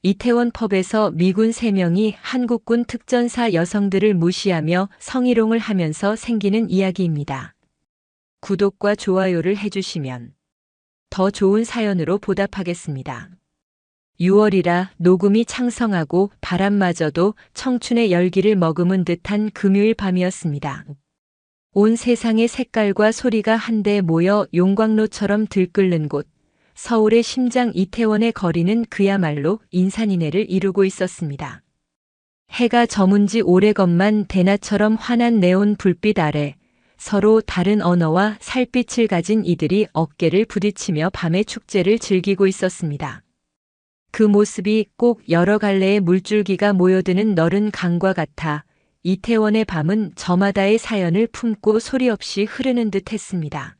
이태원 펍에서 미군 3명이 한국군 특전사 여성들을 무시하며 성희롱을 하면서 생기는 이야기입니다. 구독과 좋아요를 해주시면 더 좋은 사연으로 보답하겠습니다. 6월이라 녹음이 창성하고 바람마저도 청춘의 열기를 머금은 듯한 금요일 밤이었습니다. 온 세상의 색깔과 소리가 한데 모여 용광로처럼 들끓는 곳, 서울의 심장 이태원의 거리는 그야말로 인산인해를 이루고 있었습니다. 해가 저문 지 오래건만 대낮처럼 환한 네온 불빛 아래 서로 다른 언어와 살빛을 가진 이들이 어깨를 부딪히며 밤의 축제를 즐기고 있었습니다. 그 모습이 꼭 여러 갈래의 물줄기가 모여드는 너른 강과 같아 이태원의 밤은 저마다의 사연을 품고 소리 없이 흐르는 듯 했습니다.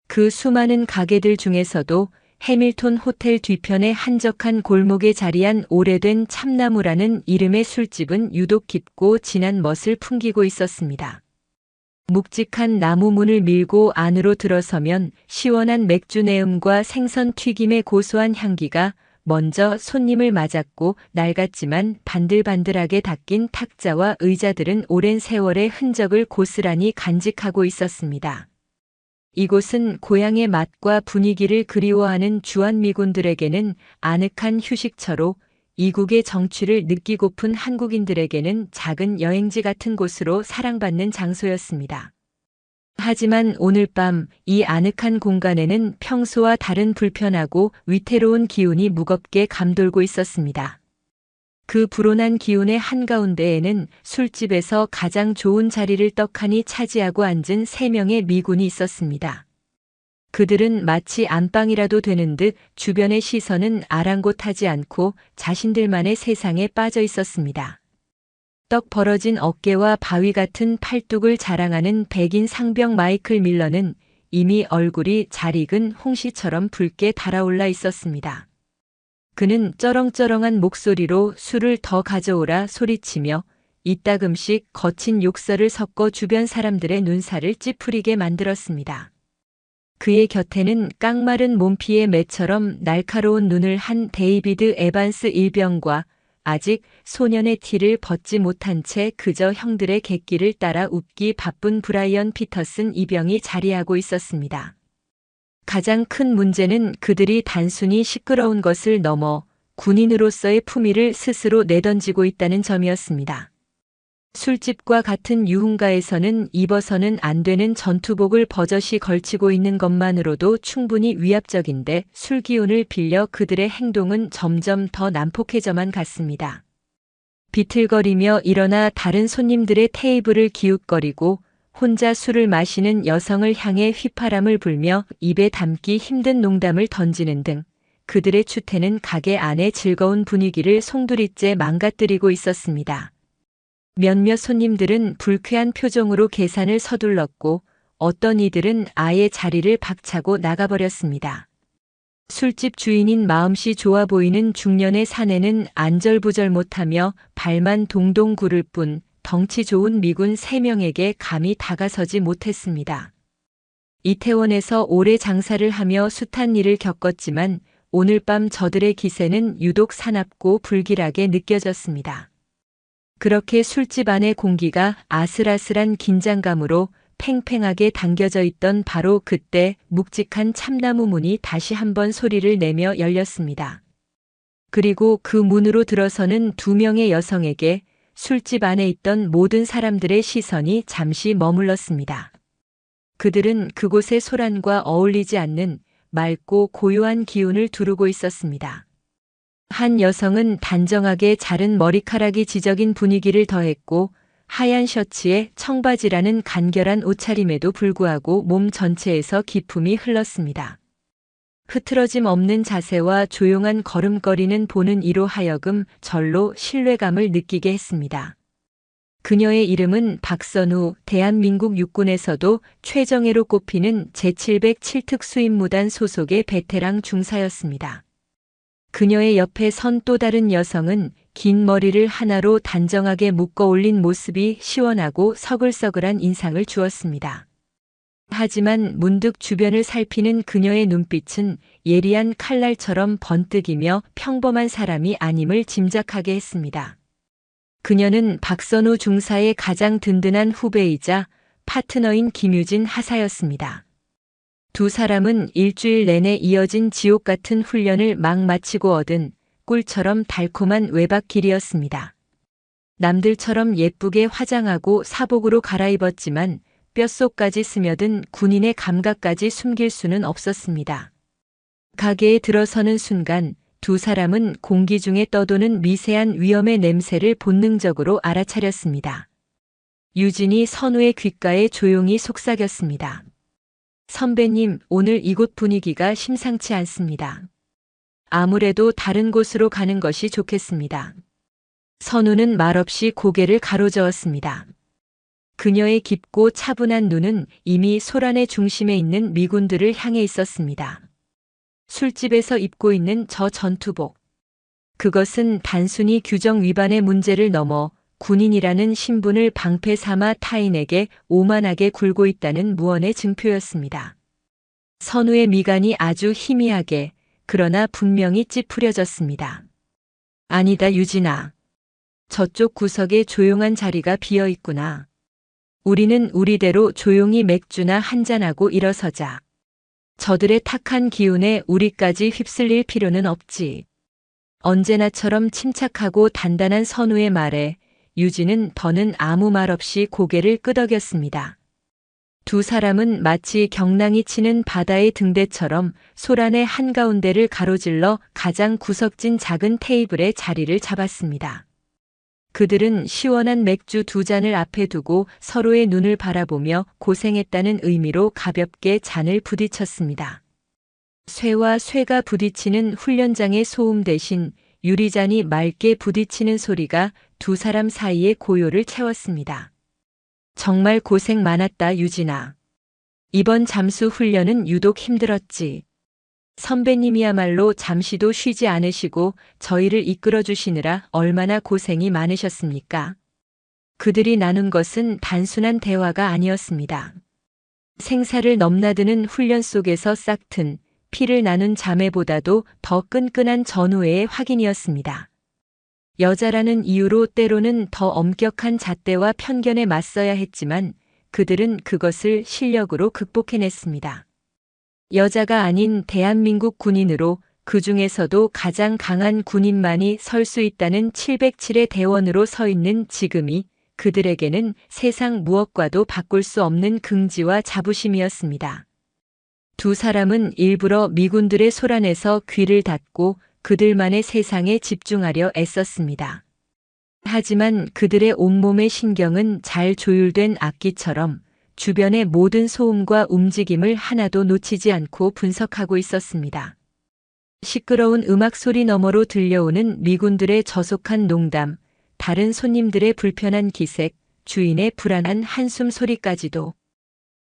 그 수많은 가게들 중에서도 해밀턴 호텔 뒤편의 한적한 골목에 자리한 오래된 참나무라는 이름의 술집은 유독 깊고 진한 멋을 풍기고 있었습니다. 묵직한 나무 문을 밀고 안으로 들어서면 시원한 맥주 내음과 생선 튀김의 고소한 향기가 먼저 손님을 맞았고, 낡았지만 반들반들하게 닦인 탁자와 의자들은 오랜 세월의 흔적을 고스란히 간직하고 있었습니다. 이곳은 고향의 맛과 분위기를 그리워하는 주한미군들에게는 아늑한 휴식처로, 이국의 정취를 느끼고픈 한국인들에게는 작은 여행지 같은 곳으로 사랑받는 장소였습니다. 하지만 오늘 밤 이 아늑한 공간에는 평소와 다른 불편하고 위태로운 기운이 무겁게 감돌고 있었습니다. 그 불온한 기운의 한가운데에는 술집에서 가장 좋은 자리를 떡하니 차지하고 앉은 3명의 미군이 있었습니다. 그들은 마치 안방이라도 되는 듯 주변의 시선은 아랑곳하지 않고 자신들만의 세상에 빠져 있었습니다. 떡 벌어진 어깨와 바위 같은 팔뚝을 자랑하는 백인 상병 마이클 밀러는 이미 얼굴이 잘 익은 홍시처럼 붉게 달아올라 있었습니다. 그는 쩌렁쩌렁한 목소리로 술을 더 가져오라 소리치며 이따금씩 거친 욕설을 섞어 주변 사람들의 눈살을 찌푸리게 만들었습니다. 그의 곁에는 깡마른 몸피의 매처럼 날카로운 눈을 한 데이비드 에반스 일병과 아직 소년의 티를 벗지 못한 채 그저 형들의 객기를 따라 웃기 바쁜 브라이언 피터슨 이병이 자리하고 있었습니다. 가장 큰 문제는 그들이 단순히 시끄러운 것을 넘어 군인으로서의 품위를 스스로 내던지고 있다는 점이었습니다. 술집과 같은 유흥가에서는 입어서는 안 되는 전투복을 버젓이 걸치고 있는 것만으로도 충분히 위압적인데, 술 기운을 빌려 그들의 행동은 점점 더 난폭해져만 갔습니다. 비틀거리며 일어나 다른 손님들의 테이블을 기웃거리고 혼자 술을 마시는 여성을 향해 휘파람을 불며 입에 담기 힘든 농담을 던지는 등 그들의 추태는 가게 안의 즐거운 분위기를 송두리째 망가뜨리고 있었습니다. 몇몇 손님들은 불쾌한 표정으로 계산을 서둘렀고, 어떤 이들은 아예 자리를 박차고 나가버렸습니다. 술집 주인인 마음씨 좋아 보이는 중년의 사내는 안절부절 못하며 발만 동동 구를 뿐 덩치 좋은 미군 3명에게 감히 다가서지 못했습니다. 이태원에서 오래 장사를 하며 숱한 일을 겪었지만 오늘 밤 저들의 기세는 유독 사납고 불길하게 느껴졌습니다. 그렇게 술집 안의 공기가 아슬아슬한 긴장감으로 팽팽하게 당겨져 있던 바로 그때 묵직한 참나무 문이 다시 한번 소리를 내며 열렸습니다. 그리고 그 문으로 들어서는 2명의 여성에게 술집 안에 있던 모든 사람들의 시선이 잠시 머물렀습니다. 그들은 그곳의 소란과 어울리지 않는 맑고 고요한 기운을 두르고 있었습니다. 한 여성은 단정하게 자른 머리카락이 지적인 분위기를 더했고, 하얀 셔츠에 청바지라는 간결한 옷차림에도 불구하고 몸 전체에서 기품이 흘렀습니다. 흐트러짐 없는 자세와 조용한 걸음걸이는 보는 이로 하여금 절로 신뢰감을 느끼게 했습니다. 그녀의 이름은 박선우, 대한민국 육군에서도 최정예로 꼽히는 제707특 수임무단 소속의 베테랑 중사였습니다. 그녀의 옆에 선 또 다른 여성은 긴 머리를 하나로 단정하게 묶어 올린 모습이 시원하고 서글서글한 인상을 주었습니다. 하지만 문득 주변을 살피는 그녀의 눈빛은 예리한 칼날처럼 번뜩이며 평범한 사람이 아님을 짐작하게 했습니다. 그녀는 박선우 중사의 가장 든든한 후배이자 파트너인 김유진 하사였습니다. 두 사람은 일주일 내내 이어진 지옥 같은 훈련을 막 마치고 얻은 꿀처럼 달콤한 외박길이었습니다. 남들처럼 예쁘게 화장하고 사복으로 갈아입었지만 뼛속까지 스며든 군인의 감각까지 숨길 수는 없었습니다. 가게에 들어서는 순간 두 사람은 공기 중에 떠도는 미세한 위험의 냄새를 본능적으로 알아차렸습니다. 유진이 선우의 귓가에 조용히 속삭였습니다. 선배님, 오늘 이곳 분위기가 심상치 않습니다. 아무래도 다른 곳으로 가는 것이 좋겠습니다. 선우는 말없이 고개를 가로저었습니다. 그녀의 깊고 차분한 눈은 이미 소란의 중심에 있는 미군들을 향해 있었습니다. 술집에서 입고 있는 저 전투복. 그것은 단순히 규정 위반의 문제를 넘어 군인이라는 신분을 방패 삼아 타인에게 오만하게 굴고 있다는 무언의 증표였습니다. 선우의 미간이 아주 희미하게, 그러나 분명히 찌푸려졌습니다. 아니다, 유진아. 저쪽 구석에 조용한 자리가 비어 있구나. 우리는 우리대로 조용히 맥주나 한잔하고 일어서자. 저들의 탁한 기운에 우리까지 휩쓸릴 필요는 없지. 언제나처럼 침착하고 단단한 선우의 말에 유진은 더는 아무 말 없이 고개를 끄덕였습니다. 두 사람은 마치 경랑이 치는 바다의 등대처럼 소란의 한가운데를 가로질러 가장 구석진 작은 테이블에 자리를 잡았습니다. 그들은 시원한 맥주 두 잔을 앞에 두고 서로의 눈을 바라보며 고생했다는 의미로 가볍게 잔을 부딪혔습니다. 쇠와 쇠가 부딪히는 훈련장의 소음 대신 유리잔이 맑게 부딪히는 소리가 두 사람 사이의 고요를 채웠습니다. 정말 고생 많았다, 유진아. 이번 잠수 훈련은 유독 힘들었지. 선배님이야말로 잠시도 쉬지 않으시고 저희를 이끌어 주시느라 얼마나 고생이 많으셨습니까? 그들이 나눈 것은 단순한 대화가 아니었습니다. 생사를 넘나드는 훈련 속에서 싹튼 피를 나눈 자매보다도 더 끈끈한 전우애의 확인이었습니다. 여자라는 이유로 때로는 더 엄격한 잣대와 편견에 맞서야 했지만 그들은 그것을 실력으로 극복해냈습니다. 여자가 아닌 대한민국 군인으로 그 중에서도 가장 강한 군인만이 설 수 있다는 707의 대원으로 서 있는 지금이 그들에게는 세상 무엇과도 바꿀 수 없는 긍지와 자부심이었습니다. 두 사람은 일부러 미군들의 소란에서 귀를 닫고 그들만의 세상에 집중하려 애썼습니다. 하지만 그들의 온몸의 신경은 잘 조율된 악기처럼 주변의 모든 소음과 움직임을 하나도 놓치지 않고 분석하고 있었습니다. 시끄러운 음악 소리 너머로 들려오는 미군들의 저속한 농담, 다른 손님들의 불편한 기색, 주인의 불안한 한숨 소리까지도.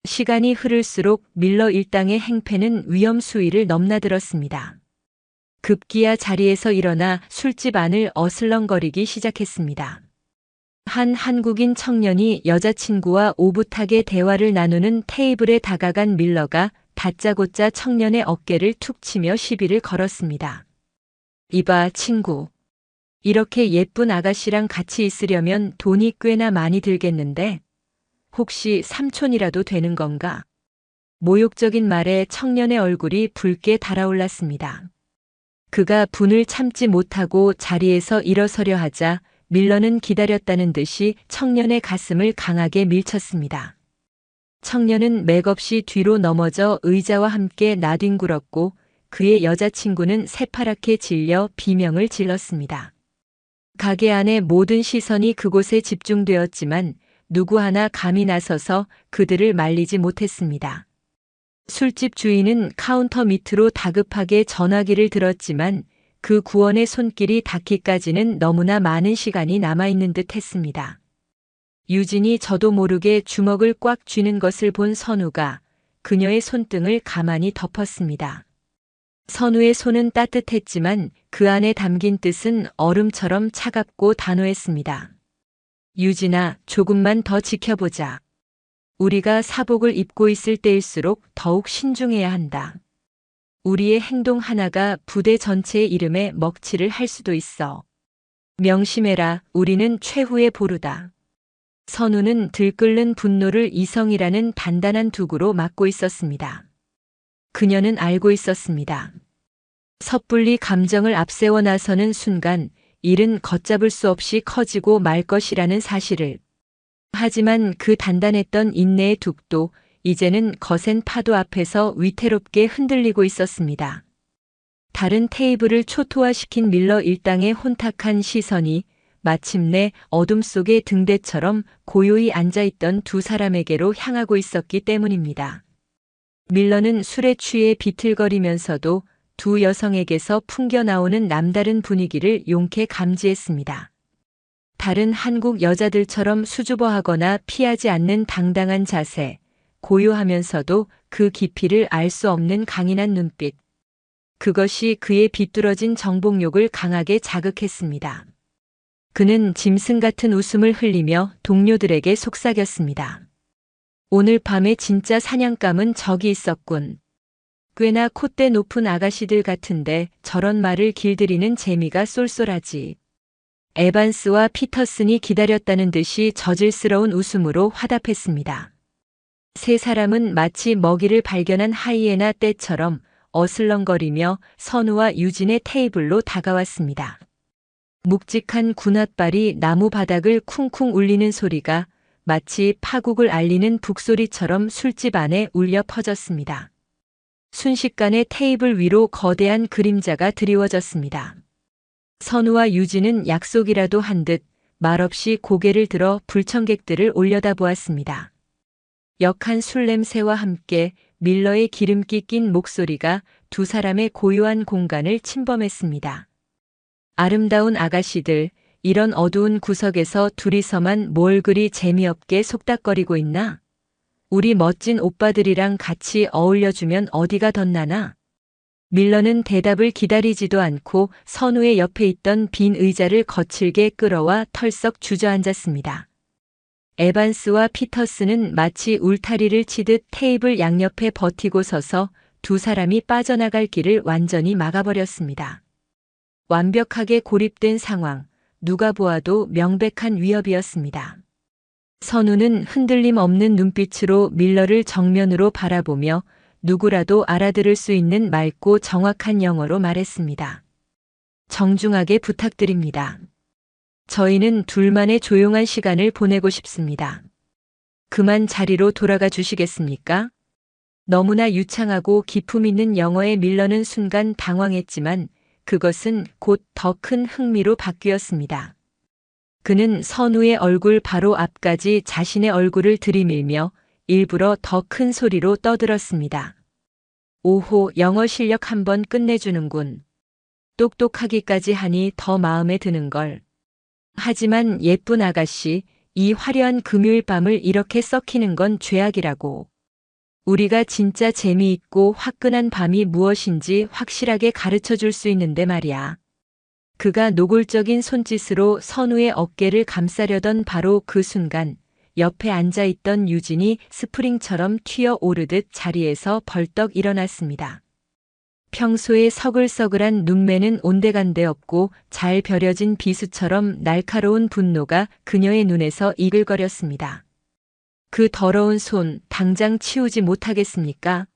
시간이 흐를수록 밀러 일당의 행패는 위험 수위를 넘나들었습니다. 급기야 자리에서 일어나 술집 안을 어슬렁거리기 시작했습니다. 한 한국인 청년이 여자친구와 오붓하게 대화를 나누는 테이블에 다가간 밀러가 다짜고짜 청년의 어깨를 툭 치며 시비를 걸었습니다. 이봐, 친구. 이렇게 예쁜 아가씨랑 같이 있으려면 돈이 꽤나 많이 들겠는데 혹시 삼촌이라도 되는 건가? 모욕적인 말에 청년의 얼굴이 붉게 달아올랐습니다. 그가 분을 참지 못하고 자리에서 일어서려 하자 밀러는 기다렸다는 듯이 청년의 가슴을 강하게 밀쳤습니다. 청년은 맥없이 뒤로 넘어져 의자와 함께 나뒹굴었고 그의 여자친구는 새파랗게 질려 비명을 질렀습니다. 가게 안의 모든 시선이 그곳에 집중되었지만 누구 하나 감히 나서서 그들을 말리지 못했습니다. 술집 주인은 카운터 밑으로 다급하게 전화기를 들었지만 그 구원의 손길이 닿기까지는 너무나 많은 시간이 남아있는 듯 했습니다. 유진이 저도 모르게 주먹을 꽉 쥐는 것을 본 선우가 그녀의 손등을 가만히 덮었습니다. 선우의 손은 따뜻했지만 그 안에 담긴 뜻은 얼음처럼 차갑고 단호했습니다. 유진아, 조금만 더 지켜보자. 우리가 사복을 입고 있을 때일수록 더욱 신중해야 한다. 우리의 행동 하나가 부대 전체의 이름에 먹칠을 할 수도 있어. 명심해라, 우리는 최후의 보루다. 선우는 들끓는 분노를 이성이라는 단단한 두구로 막고 있었습니다. 그녀는 알고 있었습니다. 섣불리 감정을 앞세워 나서는 순간 일은 걷잡을 수 없이 커지고 말 것이라는 사실을. 하지만 그 단단했던 인내의 둑도 이제는 거센 파도 앞에서 위태롭게 흔들리고 있었습니다. 다른 테이블을 초토화시킨 밀러 일당의 혼탁한 시선이 마침내 어둠 속의 등대처럼 고요히 앉아있던 두 사람에게로 향하고 있었기 때문입니다. 밀러는 술에 취해 비틀거리면서도 두 여성에게서 풍겨나오는 남다른 분위기를 용케 감지했습니다. 다른 한국 여자들처럼 수줍어하거나 피하지 않는 당당한 자세, 고요하면서도 그 깊이를 알 수 없는 강인한 눈빛. 그것이 그의 비뚤어진 정복욕을 강하게 자극했습니다. 그는 짐승 같은 웃음을 흘리며 동료들에게 속삭였습니다. 오늘 밤의 진짜 사냥감은 저기 있었군. 꽤나 콧대 높은 아가씨들 같은데 저런 말을 길들이는 재미가 쏠쏠하지. 에반스와 피터슨이 기다렸다는 듯이 저질스러운 웃음으로 화답했습니다. 세 사람은 마치 먹이를 발견한 하이에나 떼처럼 어슬렁거리며 선우와 유진의 테이블로 다가왔습니다. 묵직한 군홧발이 나무 바닥을 쿵쿵 울리는 소리가 마치 파국을 알리는 북소리처럼 술집 안에 울려 퍼졌습니다. 순식간에 테이블 위로 거대한 그림자가 드리워졌습니다. 선우와 유진은 약속이라도 한 듯 말없이 고개를 들어 불청객들을 올려다보았습니다. 역한 술 냄새와 함께 밀러의 기름기 낀 목소리가 두 사람의 고요한 공간을 침범했습니다. 아름다운 아가씨들, 이런 어두운 구석에서 둘이서만 뭘 그리 재미없게 속닥거리고 있나? 우리 멋진 오빠들이랑 같이 어울려주면 어디가 덧나나? 밀러는 대답을 기다리지도 않고 선우의 옆에 있던 빈 의자를 거칠게 끌어와 털썩 주저앉았습니다. 에반스와 피터스는 마치 울타리를 치듯 테이블 양옆에 버티고 서서 두 사람이 빠져나갈 길을 완전히 막아버렸습니다. 완벽하게 고립된 상황, 누가 보아도 명백한 위협이었습니다. 선우는 흔들림 없는 눈빛으로 밀러를 정면으로 바라보며 누구라도 알아들을 수 있는 맑고 정확한 영어로 말했습니다. 정중하게 부탁드립니다. 저희는 둘만의 조용한 시간을 보내고 싶습니다. 그만 자리로 돌아가 주시겠습니까? 너무나 유창하고 기품 있는 영어에 밀러는 순간 당황했지만 그것은 곧 더 큰 흥미로 바뀌었습니다. 그는 선우의 얼굴 바로 앞까지 자신의 얼굴을 들이밀며 일부러 더 큰 소리로 떠들었습니다. 오호, 영어 실력 한번 끝내주는군. 똑똑하기까지 하니 더 마음에 드는걸. 하지만 예쁜 아가씨, 이 화려한 금요일 밤을 이렇게 썩히는 건 죄악이라고. 우리가 진짜 재미있고 화끈한 밤이 무엇인지 확실하게 가르쳐 줄 수 있는데 말이야. 그가 노골적인 손짓으로 선우의 어깨를 감싸려던 바로 그 순간 옆에 앉아있던 유진이 스프링처럼 튀어 오르듯 자리에서 벌떡 일어났습니다. 평소에 서글서글한 눈매는 온데간데 없고 잘 벼려진 비수처럼 날카로운 분노가 그녀의 눈에서 이글거렸습니다. 그 더러운 손 당장 치우지 못하겠습니까?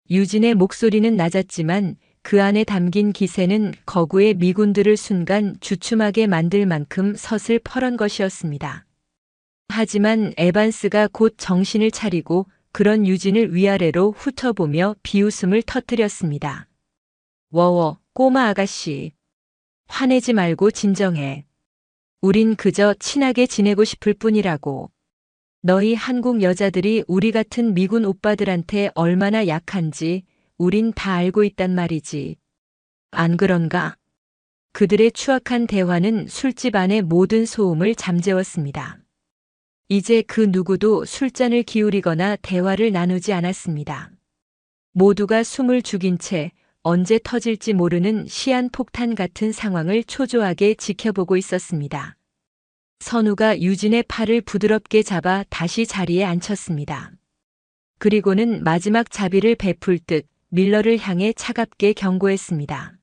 유진의 목소리는 낮았지만 그 안에 담긴 기세는 거구의 미군들을 순간 주춤하게 만들 만큼 서슬퍼런 것이었습니다. 하지만 에반스가 곧 정신을 차리고 그런 유진을 위아래로 훑어보며 비웃음을 터뜨렸습니다. 워워, 꼬마 아가씨. 화내지 말고 진정해. 우린 그저 친하게 지내고 싶을 뿐이라고. 너희 한국 여자들이 우리 같은 미군 오빠들한테 얼마나 약한지 우린 다 알고 있단 말이지. 안 그런가? 그들의 추악한 대화는 술집 안의 모든 소음을 잠재웠습니다. 이제 그 누구도 술잔을 기울이거나 대화를 나누지 않았습니다. 모두가 숨을 죽인 채 언제 터질지 모르는 시한폭탄 같은 상황을 초조하게 지켜보고 있었습니다. 선우가 유진의 팔을 부드럽게 잡아 다시 자리에 앉혔습니다. 그리고는 마지막 자비를 베풀 듯 밀러를 향해 차갑게 경고했습니다.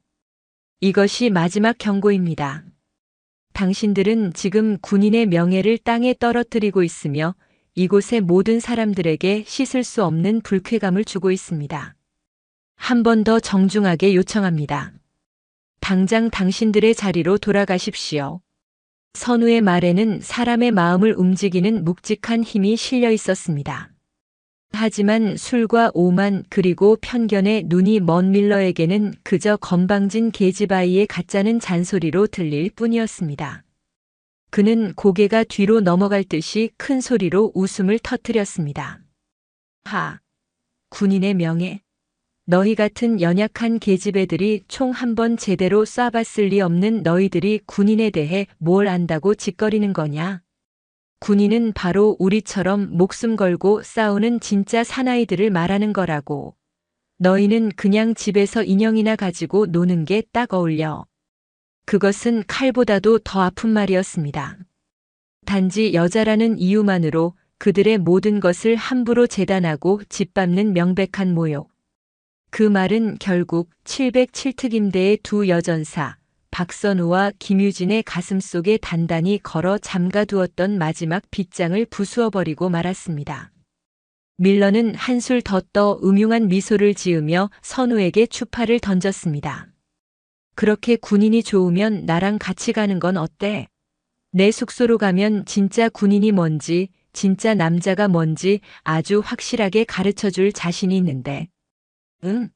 이것이 마지막 경고입니다. 당신들은 지금 군인의 명예를 땅에 떨어뜨리고 있으며 이곳의 모든 사람들에게 씻을 수 없는 불쾌감을 주고 있습니다. 한 번 더 정중하게 요청합니다. 당장 당신들의 자리로 돌아가십시오. 선우의 말에는 사람의 마음을 움직이는 묵직한 힘이 실려 있었습니다. 하지만 술과 오만 그리고 편견에 눈이 먼 밀러에게는 그저 건방진 계집아이의 가짜는 잔소리로 들릴 뿐이었습니다. 그는 고개가 뒤로 넘어갈 듯이 큰 소리로 웃음을 터뜨렸습니다. 하! 군인의 명예! 너희 같은 연약한 계집애들이 총 한 번 제대로 쏴봤을 리 없는 너희들이 군인에 대해 뭘 안다고 짓거리는 거냐? 군인은 바로 우리처럼 목숨 걸고 싸우는 진짜 사나이들을 말하는 거라고. 너희는 그냥 집에서 인형이나 가지고 노는 게 딱 어울려. 그것은 칼보다도 더 아픈 말이었습니다. 단지 여자라는 이유만으로 그들의 모든 것을 함부로 재단하고 짓밟는 명백한 모욕. 그 말은 결국 707특임대의 두 여전사, 박선우와 김유진의 가슴속에 단단히 걸어 잠가두었던 마지막 빗장을 부수어버리고 말았습니다. 밀러는 한술 더 떠 음흉한 미소를 지으며 선우에게 추파를 던졌습니다. 그렇게 군인이 좋으면 나랑 같이 가는 건 어때? 내 숙소로 가면 진짜 군인이 뭔지, 진짜 남자가 뭔지 아주 확실하게 가르쳐 줄 자신이 있는데. 응.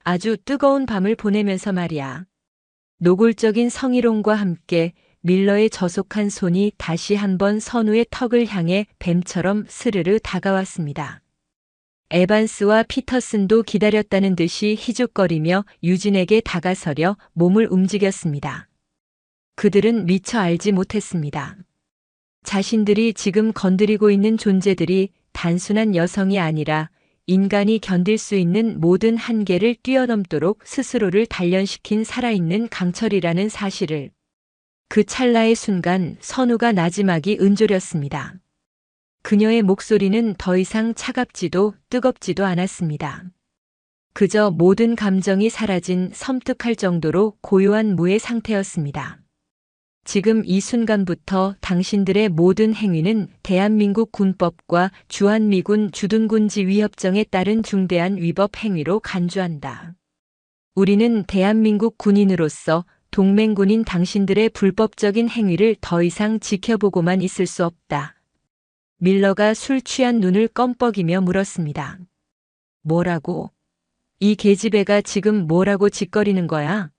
아주 뜨거운 밤을 보내면서 말이야. 노골적인 성희롱과 함께 밀러의 저속한 손이 다시 한번 선우의 턱을 향해 뱀처럼 스르르 다가왔습니다. 에반스와 피터슨도 기다렸다는 듯이 희죽거리며 유진에게 다가서려 몸을 움직였습니다. 그들은 미처 알지 못했습니다. 자신들이 지금 건드리고 있는 존재들이 단순한 여성이 아니라 인간이 견딜 수 있는 모든 한계를 뛰어넘도록 스스로를 단련시킨 살아있는 강철이라는 사실을. 그 찰나의 순간 선우가 나지막이 은조렸습니다. 그녀의 목소리는 더 이상 차갑지도 뜨겁지도 않았습니다. 그저 모든 감정이 사라진 섬뜩할 정도로 고요한 무의 상태였습니다. 지금 이 순간부터 당신들의 모든 행위는 대한민국 군법과 주한미군 주둔군지 위협정에 따른 중대한 위법 행위로 간주한다. 우리는 대한민국 군인으로서 동맹군인 당신들의 불법적인 행위를 더 이상 지켜보고만 있을 수 없다. 밀러가 술 취한 눈을 껌뻑이며 물었습니다. 뭐라고? 이 계집애가 지금 뭐라고 짓거리는 거야?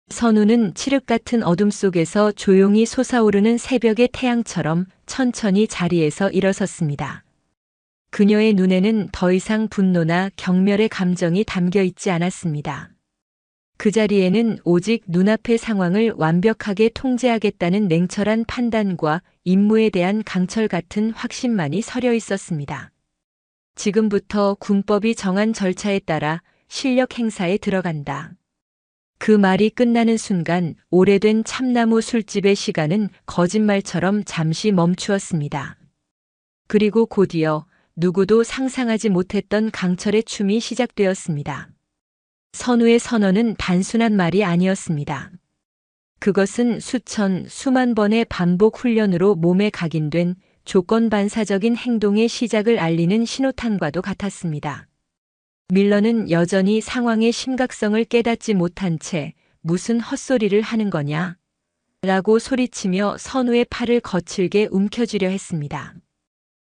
선우는 칠흑 같은 어둠 속에서 조용히 솟아오르는 새벽의 태양처럼 천천히 자리에서 일어섰습니다. 그녀의 눈에는 더 이상 분노나 경멸의 감정이 담겨 있지 않았습니다. 그 자리에는 오직 눈앞의 상황을 완벽하게 통제하겠다는 냉철한 판단과 임무에 대한 강철 같은 확신만이 서려 있었습니다. 지금부터 군법이 정한 절차에 따라 실력 행사에 들어간다. 그 말이 끝나는 순간 오래된 참나무 술집의 시간은 거짓말처럼 잠시 멈추었습니다. 그리고 곧이어 누구도 상상하지 못했던 강철의 춤이 시작되었습니다. 선우의 선언은 단순한 말이 아니었습니다. 그것은 수만 번의 반복 훈련으로 몸에 각인된 조건 반사적인 행동의 시작을 알리는 신호탄과도 같았습니다. 밀러는 여전히 상황의 심각성을 깨닫지 못한 채 무슨 헛소리를 하는 거냐? 라고 소리치며 선우의 팔을 거칠게 움켜쥐려 했습니다.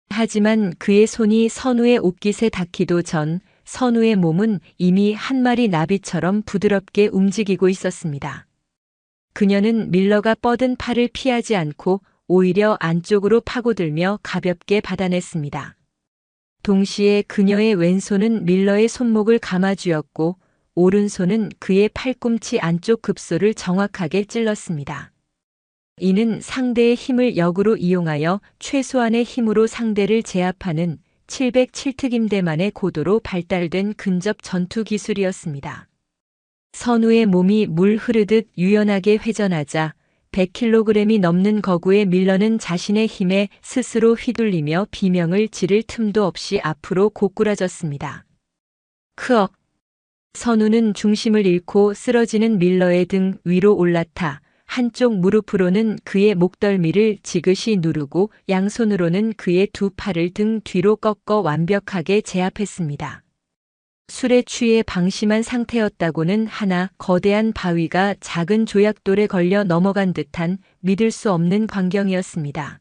하지만 그의 손이 선우의 옷깃에 닿기도 전 선우의 몸은 이미 한 마리 나비처럼 부드럽게 움직이고 있었습니다. 그녀는 밀러가 뻗은 팔을 피하지 않고 오히려 안쪽으로 파고들며 가볍게 받아냈습니다. 동시에 그녀의 왼손은 밀러의 손목을 감아쥐었고 오른손은 그의 팔꿈치 안쪽 급소를 정확하게 찔렀습니다. 이는 상대의 힘을 역으로 이용하여 최소한의 힘으로 상대를 제압하는 707특임대만의 고도로 발달된 근접 전투 기술이었습니다. 선우의 몸이 물 흐르듯 유연하게 회전하자 100kg이 넘는 거구의 밀러는 자신의 힘에 스스로 휘둘리며 비명을 지를 틈도 없이 앞으로 고꾸라졌습니다. 크억! 선우는 중심을 잃고 쓰러지는 밀러의 등 위로 올라타 한쪽 무릎으로는 그의 목덜미를 지그시 누르고 양손으로는 그의 두 팔을 등 뒤로 꺾어 완벽하게 제압했습니다. 술에 취해 방심한 상태였다고는 하나 거대한 바위가 작은 조약돌에 걸려 넘어간 듯한 믿을 수 없는 광경이었습니다.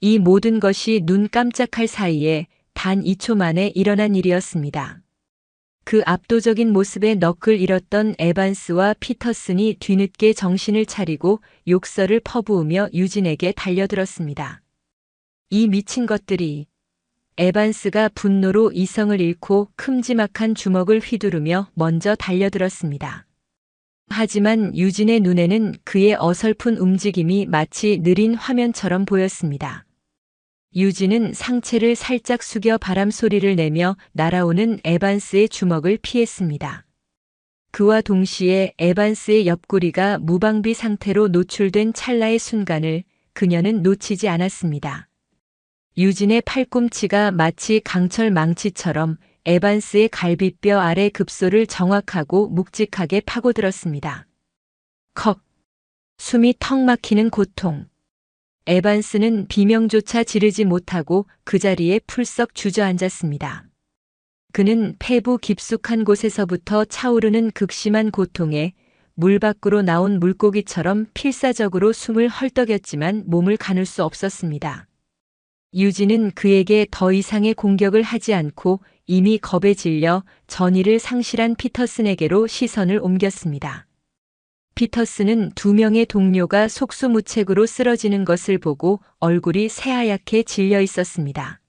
이 모든 것이 눈 깜짝할 사이에 단 2초 만에 일어난 일이었습니다. 그 압도적인 모습에 넋을 잃었던 에반스와 피터슨이 뒤늦게 정신을 차리고 욕설을 퍼부으며 유진에게 달려들었습니다. 이 미친 것들이! 에반스가 분노로 이성을 잃고 큼지막한 주먹을 휘두르며 먼저 달려들었습니다. 하지만 유진의 눈에는 그의 어설픈 움직임이 마치 느린 화면처럼 보였습니다. 유진은 상체를 살짝 숙여 바람 소리를 내며 날아오는 에반스의 주먹을 피했습니다. 그와 동시에 에반스의 옆구리가 무방비 상태로 노출된 찰나의 순간을 그녀는 놓치지 않았습니다. 유진의 팔꿈치가 마치 강철 망치처럼 에반스의 갈비뼈 아래 급소를 정확하고 묵직하게 파고들었습니다. 컥! 숨이 턱 막히는 고통. 에반스는 비명조차 지르지 못하고 그 자리에 풀썩 주저앉았습니다. 그는 폐부 깊숙한 곳에서부터 차오르는 극심한 고통에 물 밖으로 나온 물고기처럼 필사적으로 숨을 헐떡였지만 몸을 가눌 수 없었습니다. 유진은 그에게 더 이상의 공격을 하지 않고 이미 겁에 질려 전의를 상실한 피터슨에게로 시선을 옮겼습니다. 피터슨은 두 명의 동료가 속수무책으로 쓰러지는 것을 보고 얼굴이 새하얗게 질려 있었습니다.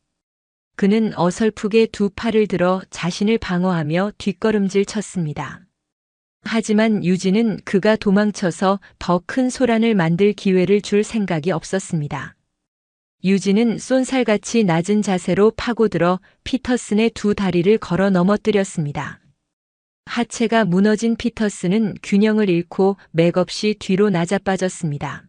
그는 어설프게 두 팔을 들어 자신을 방어하며 뒷걸음질 쳤습니다. 하지만 유진은 그가 도망쳐서 더 큰 소란을 만들 기회를 줄 생각이 없었습니다. 유진은 쏜살같이 낮은 자세로 파고들어 피터슨의 두 다리를 걸어 넘어뜨렸습니다. 하체가 무너진 피터슨은 균형을 잃고 맥없이 뒤로 나자빠졌습니다.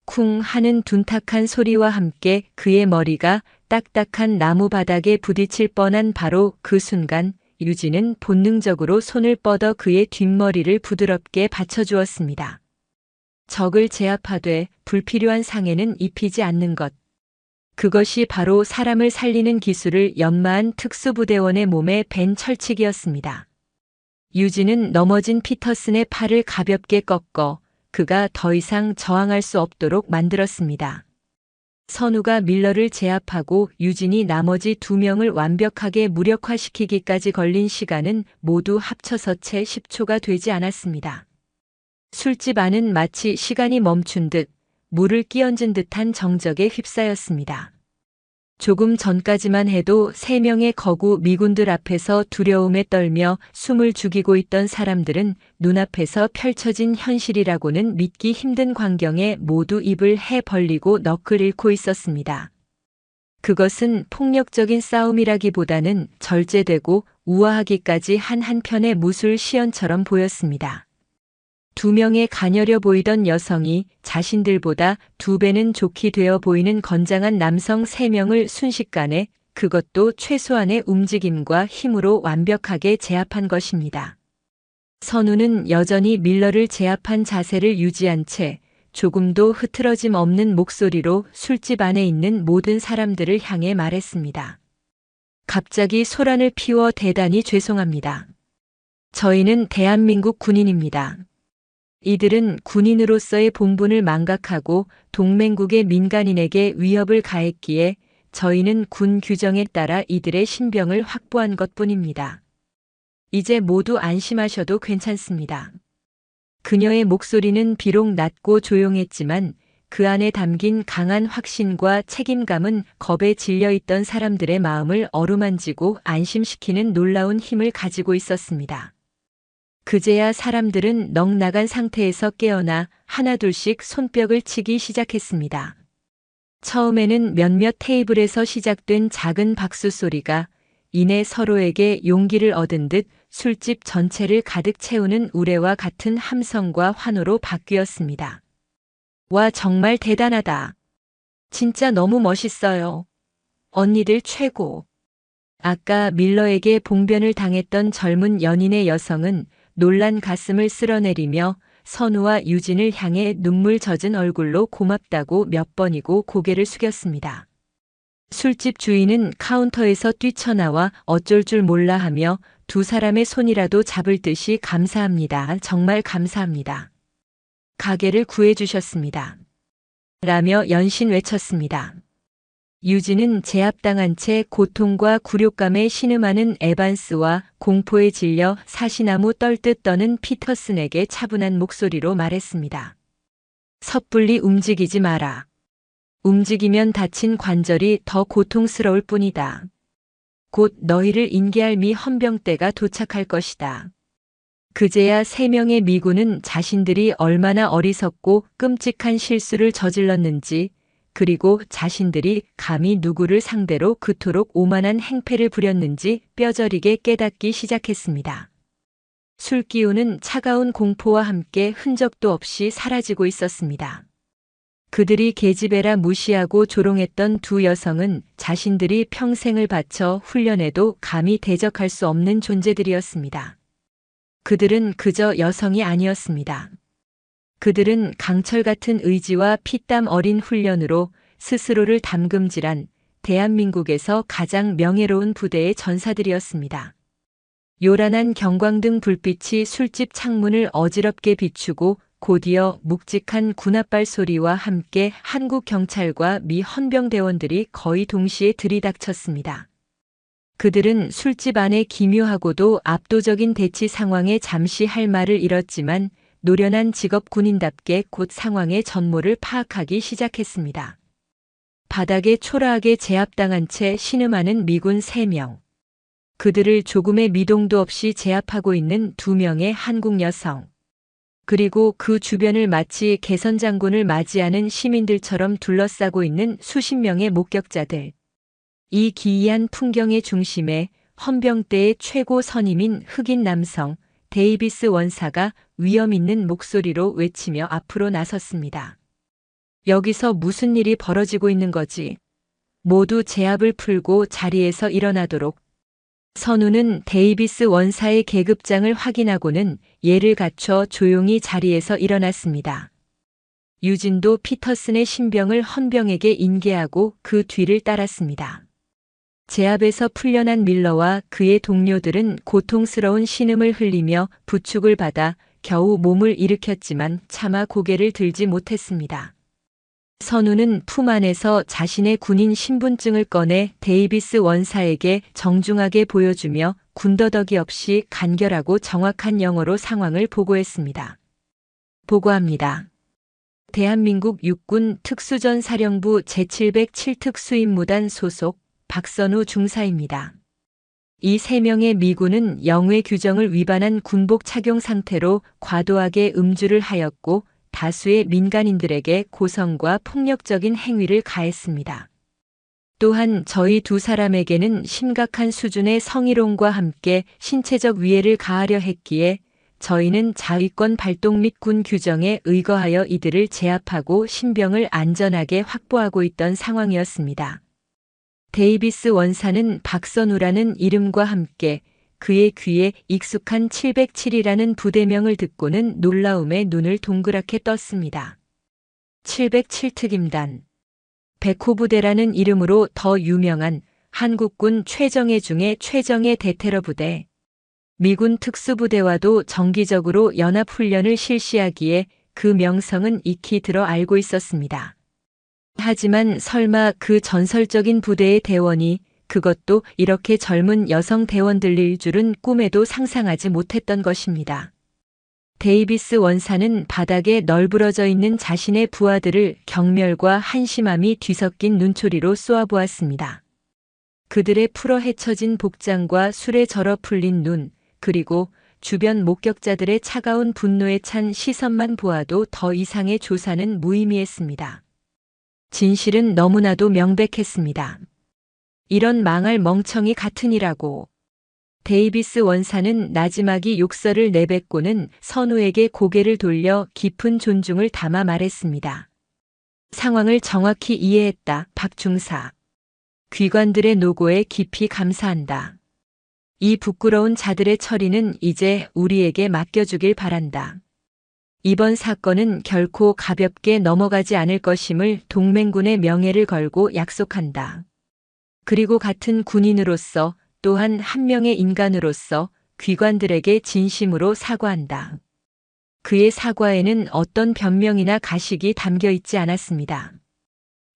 쿵 하는 둔탁한 소리와 함께 그의 머리가 딱딱한 나무 바닥에 부딪힐 뻔한 바로 그 순간 유진은 본능적으로 손을 뻗어 그의 뒷머리를 부드럽게 받쳐주었습니다. 적을 제압하되 불필요한 상해는 입히지 않는 것. 그것이 바로 사람을 살리는 기술을 연마한 특수부대원의 몸에 밴 철칙이었습니다. 유진은 넘어진 피터슨의 팔을 가볍게 꺾어 그가 더 이상 저항할 수 없도록 만들었습니다. 선우가 밀러를 제압하고 유진이 나머지 두 명을 완벽하게 무력화시키기까지 걸린 시간은 모두 합쳐서 채 10초가 되지 않았습니다. 술집 안은 마치 시간이 멈춘 듯 물을 끼얹은 듯한 정적에 휩싸였습니다. 조금 전까지만 해도 3명의 거구 미군들 앞에서 두려움에 떨며 숨을 죽이고 있던 사람들은 눈앞에서 펼쳐진 현실이라고는 믿기 힘든 광경에 모두 입을 해 벌리고 넋을 잃고 있었습니다. 그것은 폭력적인 싸움이라기보다는 절제되고 우아하기까지 한 한편의 무술 시연처럼 보였습니다. 2명의 가녀려 보이던 여성이 자신들보다 2배는 좋게 되어 보이는 건장한 남성 3명을 순식간에 그것도 최소한의 움직임과 힘으로 완벽하게 제압한 것입니다. 선우는 여전히 밀러를 제압한 자세를 유지한 채 조금도 흐트러짐 없는 목소리로 술집 안에 있는 모든 사람들을 향해 말했습니다. 갑자기 소란을 피워 대단히 죄송합니다. 저희는 대한민국 군인입니다. 이들은 군인으로서의 본분을 망각하고 동맹국의 민간인에게 위협을 가했기에 저희는 군 규정에 따라 이들의 신병을 확보한 것뿐입니다. 이제 모두 안심하셔도 괜찮습니다. 그녀의 목소리는 비록 낮고 조용했지만 그 안에 담긴 강한 확신과 책임감은 겁에 질려있던 사람들의 마음을 어루만지고 안심시키는 놀라운 힘을 가지고 있었습니다. 그제야 사람들은 넋 나간 상태에서 깨어나 하나둘씩 손뼉을 치기 시작했습니다. 처음에는 몇몇 테이블에서 시작된 작은 박수 소리가 이내 서로에게 용기를 얻은 듯 술집 전체를 가득 채우는 우레와 같은 함성과 환호로 바뀌었습니다. 와, 정말 대단하다. 진짜 너무 멋있어요. 언니들 최고. 아까 밀러에게 봉변을 당했던 젊은 연인의 여성은 놀란 가슴을 쓸어내리며 선우와 유진을 향해 눈물 젖은 얼굴로 고맙다고 몇 번이고 고개를 숙였습니다. 술집 주인은 카운터에서 뛰쳐나와 어쩔 줄 몰라 하며 두 사람의 손이라도 잡을 듯이 감사합니다. 정말 감사합니다. 가게를 구해주셨습니다. 라며 연신 외쳤습니다. 유진은 제압당한 채 고통과 굴욕감에 신음하는 에반스와 공포에 질려 사시나무 떨듯 떠는 피터슨에게 차분한 목소리로 말했습니다. 섣불리 움직이지 마라. 움직이면 다친 관절이 더 고통스러울 뿐이다. 곧 너희를 인계할 미 헌병대가 도착할 것이다. 그제야 세 명의 미군은 자신들이 얼마나 어리석고 끔찍한 실수를 저질렀는지, 그리고 자신들이 감히 누구를 상대로 그토록 오만한 행패를 부렸는지 뼈저리게 깨닫기 시작했습니다. 술기운은 차가운 공포와 함께 흔적도 없이 사라지고 있었습니다. 그들이 계집애라 무시하고 조롱했던 두 여성은 자신들이 평생을 바쳐 훈련해도 감히 대적할 수 없는 존재들이었습니다. 그들은 그저 여성이 아니었습니다. 그들은 강철 같은 의지와 피땀 어린 훈련으로 스스로를 담금질한 대한민국에서 가장 명예로운 부대의 전사들이었습니다. 요란한 경광등 불빛이 술집 창문을 어지럽게 비추고 곧이어 묵직한 군홧발 소리와 함께 한국 경찰과 미 헌병대원들이 거의 동시에 들이닥쳤습니다. 그들은 술집 안의 기묘하고도 압도적인 대치 상황에 잠시 할 말을 잃었지만 노련한 직업 군인답게 곧 상황의 전모를 파악하기 시작했습니다. 바닥에 초라하게 제압당한 채 신음하는 미군 3명. 그들을 조금의 미동도 없이 제압하고 있는 2명의 한국 여성. 그리고 그 주변을 마치 개선장군을 맞이하는 시민들처럼 둘러싸고 있는 수십 명의 목격자들. 이 기이한 풍경의 중심에 헌병대의 최고 선임인 흑인 남성 데이비스 원사가 위험 있는 목소리로 외치며 앞으로 나섰습니다. 여기서 무슨 일이 벌어지고 있는 거지? 모두 제압을 풀고 자리에서 일어나도록. 선우는 데이비스 원사의 계급장을 확인하고는 예를 갖춰 조용히 자리에서 일어났습니다. 유진도 피터슨의 신병을 헌병에게 인계하고 그 뒤를 따랐습니다. 제압에서 풀려난 밀러와 그의 동료들은 고통스러운 신음을 흘리며 부축을 받아 겨우 몸을 일으켰지만 차마 고개를 들지 못했습니다. 선우는 품 안에서 자신의 군인 신분증을 꺼내 데이비스 원사에게 정중하게 보여주며 군더더기 없이 간결하고 정확한 영어로 상황을 보고했습니다. 보고합니다. 대한민국 육군 특수전사령부 제707특 수임무단 소속 박선우 중사입니다. 이 3명의 미군은 영외 규정을 위반한 군복 착용 상태로 과도하게 음주를 하였고 다수의 민간인들에게 고성과 폭력적인 행위를 가했습니다. 또한 저희 두 사람에게는 심각한 수준의 성희롱과 함께 신체적 위해를 가하려 했기에 저희는 자위권 발동 및 군 규정에 의거하여 이들을 제압하고 신병을 안전하게 확보하고 있던 상황이었습니다. 데이비스 원사는 박선우라는 이름과 함께 그의 귀에 익숙한 707이라는 부대명을 듣고는 놀라움에 눈을 동그랗게 떴습니다. 707특임단. 백호부대라는 이름으로 더 유명한 한국군 최정예 중의 최정예 대테러 부대. 미군 특수부대와도 정기적으로 연합훈련을 실시하기에 그 명성은 익히 들어 알고 있었습니다. 하지만 설마 그 전설적인 부대의 대원이 그것도 이렇게 젊은 여성 대원들일 줄은 꿈에도 상상하지 못했던 것입니다. 데이비스 원사는 바닥에 널브러져 있는 자신의 부하들을 경멸과 한심함이 뒤섞인 눈초리로 쏘아보았습니다. 그들의 풀어 헤쳐진 복장과 술에 절어 풀린 눈, 그리고 주변 목격자들의 차가운 분노에 찬 시선만 보아도 더 이상의 조사는 무의미했습니다. 진실은 너무나도 명백했습니다. 이런 망할 멍청이 같으니라고. 데이비스 원사는 나지막이 욕설을 내뱉고는 선우에게 고개를 돌려 깊은 존중을 담아 말했습니다. 상황을 정확히 이해했다. 박중사. 귀관들의 노고에 깊이 감사한다. 이 부끄러운 자들의 처리는 이제 우리에게 맡겨주길 바란다. 이번 사건은 결코 가볍게 넘어가지 않을 것임을 동맹군의 명예를 걸고 약속한다. 그리고 같은 군인으로서 또한 한 명의 인간으로서 귀관들에게 진심으로 사과한다. 그의 사과에는 어떤 변명이나 가식이 담겨 있지 않았습니다.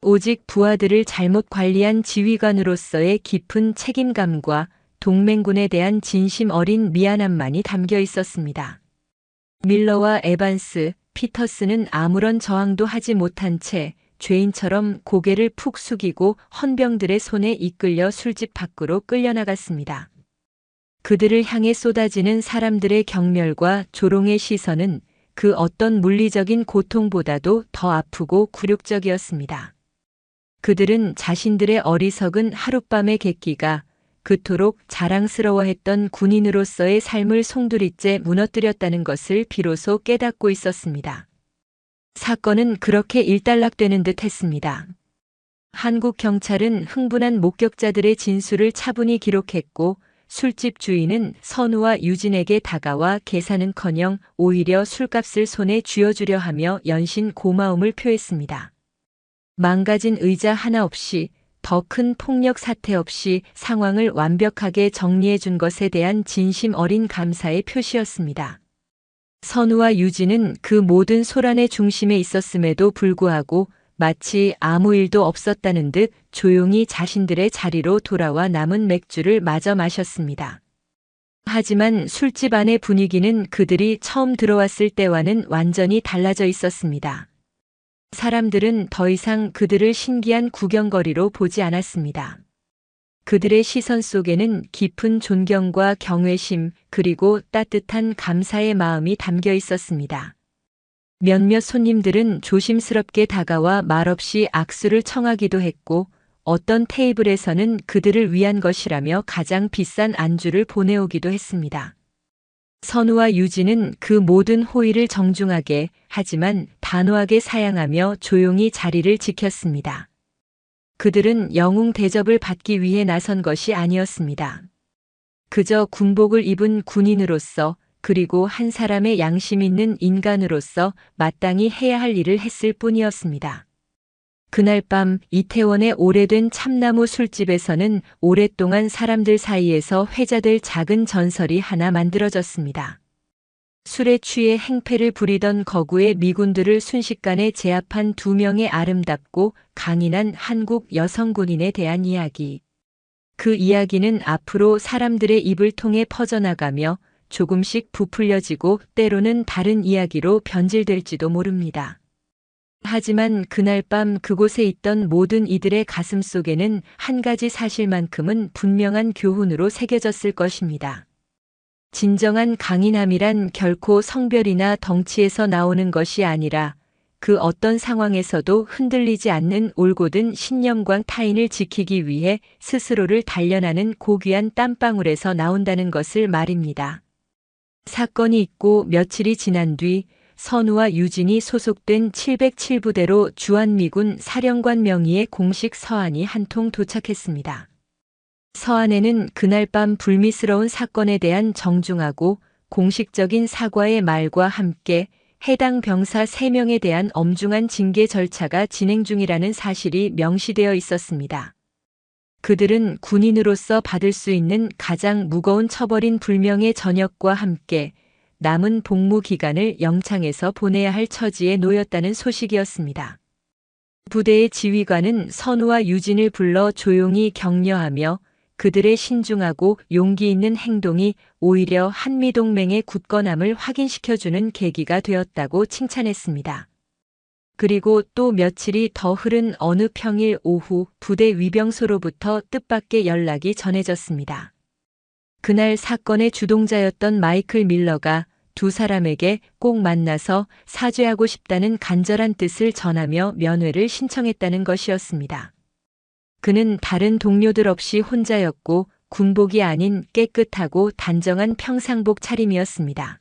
오직 부하들을 잘못 관리한 지휘관으로서의 깊은 책임감과 동맹군에 대한 진심 어린 미안함만이 담겨 있었습니다. 밀러와 에반스, 피터스는 아무런 저항도 하지 못한 채 죄인처럼 고개를 푹 숙이고 헌병들의 손에 이끌려 술집 밖으로 끌려나갔습니다. 그들을 향해 쏟아지는 사람들의 경멸과 조롱의 시선은 그 어떤 물리적인 고통보다도 더 아프고 굴욕적이었습니다. 그들은 자신들의 어리석은 하룻밤의 객기가 그토록 자랑스러워했던 군인으로서의 삶을 송두리째 무너뜨렸다는 것을 비로소 깨닫고 있었습니다. 사건은 그렇게 일단락되는 듯 했습니다. 한국 경찰은 흥분한 목격자들의 진술을 차분히 기록했고 술집 주인은 선우와 유진에게 다가와 계산은커녕 오히려 술값을 손에 쥐어주려 하며 연신 고마움을 표했습니다. 망가진 의자 하나 없이 더 큰 폭력 사태 없이 상황을 완벽하게 정리해 준 것에 대한 진심 어린 감사의 표시였습니다. 선우와 유진은 그 모든 소란의 중심에 있었음에도 불구하고 마치 아무 일도 없었다는 듯 조용히 자신들의 자리로 돌아와 남은 맥주를 마저 마셨습니다. 하지만 술집 안의 분위기는 그들이 처음 들어왔을 때와는 완전히 달라져 있었습니다. 사람들은 더 이상 그들을 신기한 구경거리로 보지 않았습니다. 그들의 시선 속에는 깊은 존경과 경외심 그리고 따뜻한 감사의 마음이 담겨 있었습니다. 몇몇 손님들은 조심스럽게 다가와 말없이 악수를 청하기도 했고 어떤 테이블에서는 그들을 위한 것이라며 가장 비싼 안주를 보내오기도 했습니다. 선우와 유진은 그 모든 호의를 정중하게 하지만 단호하게 사양하며 조용히 자리를 지켰습니다. 그들은 영웅 대접을 받기 위해 나선 것이 아니었습니다. 그저 군복을 입은 군인으로서 그리고 한 사람의 양심 있는 인간으로서 마땅히 해야 할 일을 했을 뿐이었습니다. 그날 밤 이태원의 오래된 참나무 술집에서는 오랫동안 사람들 사이에서 회자될 작은 전설이 하나 만들어졌습니다. 술에 취해 행패를 부리던 거구의 미군들을 순식간에 제압한 두 명의 아름답고 강인한 한국 여성 군인에 대한 이야기. 그 이야기는 앞으로 사람들의 입을 통해 퍼져나가며 조금씩 부풀려지고 때로는 다른 이야기로 변질될지도 모릅니다. 하지만 그날 밤 그곳에 있던 모든 이들의 가슴 속에는 한 가지 사실만큼은 분명한 교훈으로 새겨졌을 것입니다. 진정한 강인함이란 결코 성별이나 덩치에서 나오는 것이 아니라 그 어떤 상황에서도 흔들리지 않는 올곧은 신념과 타인을 지키기 위해 스스로를 단련하는 고귀한 땀방울에서 나온다는 것을 말입니다. 사건이 있고 며칠이 지난 뒤 선우와 유진이 소속된 707부대로 주한미군 사령관 명의의 공식 서한이 한 통 도착했습니다. 서한에는 그날 밤 불미스러운 사건에 대한 정중하고 공식적인 사과의 말과 함께 해당 병사 3명에 대한 엄중한 징계 절차가 진행 중이라는 사실이 명시되어 있었습니다. 그들은 군인으로서 받을 수 있는 가장 무거운 처벌인 불명예 전역과 함께 남은 복무 기간을 영창에서 보내야 할 처지에 놓였다는 소식이었습니다. 부대의 지휘관은 선우와 유진을 불러 조용히 격려하며 그들의 신중하고 용기 있는 행동이 오히려 한미동맹의 굳건함을 확인시켜주는 계기가 되었다고 칭찬했습니다. 그리고 또 며칠이 더 흐른 어느 평일 오후 부대 위병소로부터 뜻밖의 연락이 전해졌습니다. 그날 사건의 주동자였던 마이클 밀러가 두 사람에게 꼭 만나서 사죄하고 싶다는 간절한 뜻을 전하며 면회를 신청했다는 것이었습니다. 그는 다른 동료들 없이 혼자였고 군복이 아닌 깨끗하고 단정한 평상복 차림이었습니다.